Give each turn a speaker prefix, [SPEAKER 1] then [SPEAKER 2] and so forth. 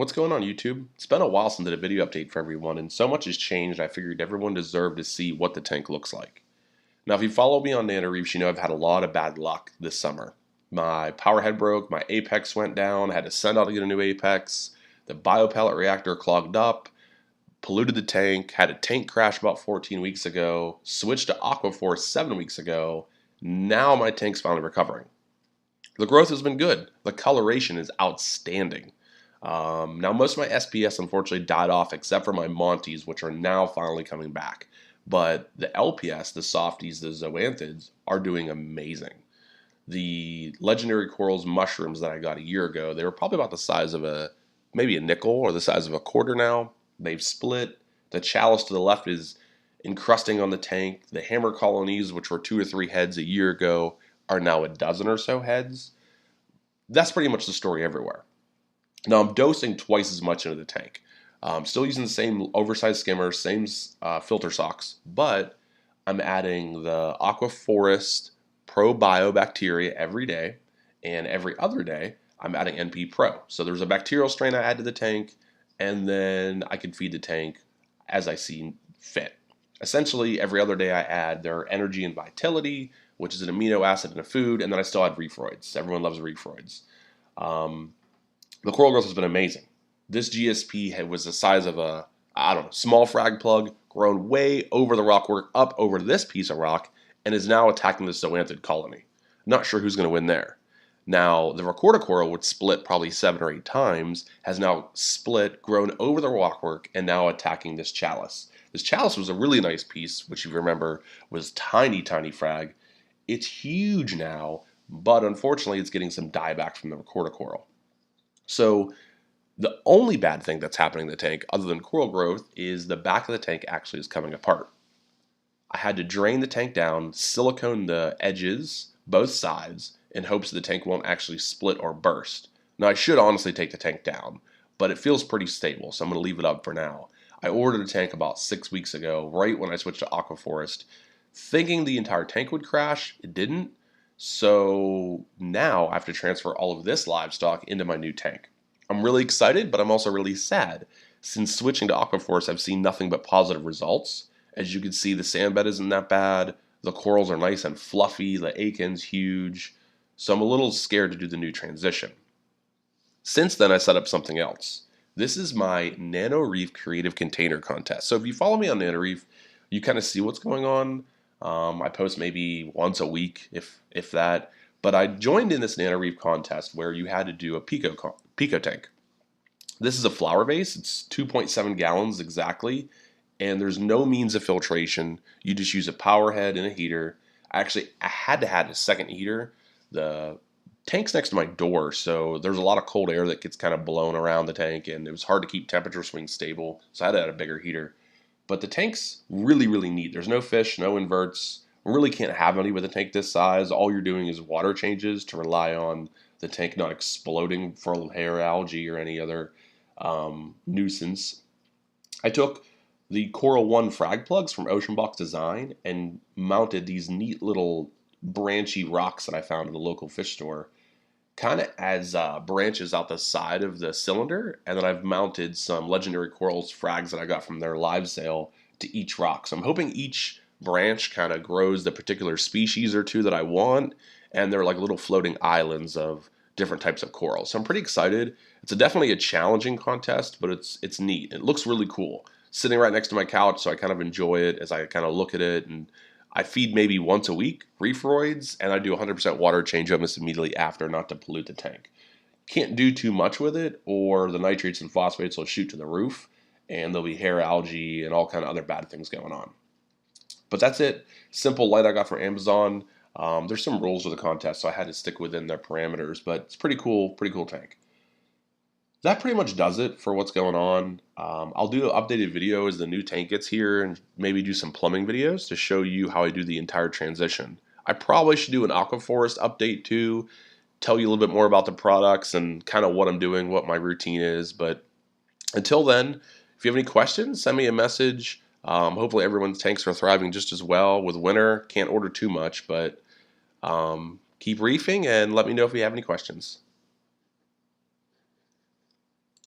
[SPEAKER 1] What's going on, YouTube? It's been a while since I did a video update for everyone, and so much has changed, I figured everyone deserved to see what the tank looks like. Now, if you follow me on Reef, you know I've had a lot of bad luck this summer. My power head broke, my apex went down, I had to send out to get a new apex, the biopellet reactor clogged up, polluted the tank, had a tank crash about 14 weeks ago, switched to Aquaforce 7 weeks ago. Now my tank's finally recovering. The growth has been good. The coloration is outstanding. Now, most of my SPS unfortunately died off except for my Monties, which are now finally coming back. But the LPS, the softies, the zoanthids, are doing amazing. The legendary corals mushrooms that I got a year ago, they were probably about the size of maybe a nickel or the size of a quarter now. They've split. The chalice to the left is encrusting on the tank. The hammer colonies, which were 2 or 3 heads a year ago, are now a dozen or so heads. That's pretty much the story everywhere. Now I'm dosing twice as much into the tank. Still using the same oversized skimmer, same filter socks, but I'm adding the Aquaforest probioBacteria every day, and every other day I'm adding NP Pro. So there's a bacterial strain I add to the tank, and then I can feed the tank as I see fit. Essentially, every other day I add their energy and vitality, which is an amino acid in a food, and then I still add Reefroids. Everyone loves Reefroids. The coral growth has been amazing. This GSP was the size of a, small frag plug, grown way over the rockwork, up over this piece of rock, and is now attacking the zoanthid colony. Not sure who's going to win there. Now, the recorder coral, which split probably 7 or 8 times, has now split, grown over the rockwork, and now attacking this chalice. This chalice was a really nice piece, which you remember was tiny, tiny frag. It's huge now, but unfortunately it's getting some dieback from the recorder coral. So the only bad thing that's happening in the tank, other than coral growth, is the back of the tank actually is coming apart. I had to drain the tank down, silicone the edges, both sides, in hopes the tank won't actually split or burst. Now I should honestly take the tank down, but it feels pretty stable, so I'm going to leave it up for now. I ordered a tank about 6 weeks ago, right when I switched to Aquaforest, thinking the entire tank would crash. It didn't. So now I have to transfer all of this livestock into my new tank. I'm really excited, but I'm also really sad. Since switching to Aquaforce, I've seen nothing but positive results. As you can see, the sand bed isn't that bad. The corals are nice and fluffy. The akin's huge. So I'm a little scared to do the new transition. Since then, I set up something else. This is my Nano Reef Creative Container Contest. So if you follow me on Nano Reef, you kind of see what's going on. I post maybe once a week, if that. But I joined in this Nano Reef contest where you had to do a Pico tank. This is a flower vase. It's 2.7 gallons exactly, and there's no means of filtration. You just use a power head and a heater. I had to have a second heater. The tank's next to my door, so there's a lot of cold air that gets kind of blown around the tank, and it was hard to keep temperature swings stable, so I had to add a bigger heater. But the tank's really, really neat. There's no fish, no inverts. Really can't have any with a tank this size. All you're doing is water changes to rely on the tank not exploding full of hair algae or any other nuisance. I took the Coral 1 frag plugs from Ocean Box Design and mounted these neat little branchy rocks that I found in the local fish store, kind of as branches out the side of the cylinder, and then I've mounted some legendary corals frags that I got from their live sale to each rock. So I'm hoping each branch kind of grows the particular species or two that I want, and they're like little floating islands of different types of coral. So I'm pretty excited. It's definitely a challenging contest, but it's neat. It looks really cool. Sitting right next to my couch, so I kind of enjoy it as I kind of look at it, and I feed maybe once a week, Reefroids, and I do 100% water change almost immediately after, not to pollute the tank. Can't do too much with it, or the nitrates and phosphates will shoot to the roof, and there'll be hair algae and all kind of other bad things going on. But that's it. Simple light I got from Amazon. There's some rules of the contest, so I had to stick within their parameters, but it's pretty cool tank. That pretty much does it for what's going on. I'll do an updated video as the new tank gets here and maybe do some plumbing videos to show you how I do the entire transition. I probably should do an Aquaforest update too, tell you a little bit more about the products and kind of what I'm doing, what my routine is. But until then, if you have any questions, send me a message. Hopefully everyone's tanks are thriving just as well. With winter, can't order too much, but keep reefing and let me know if you have any questions.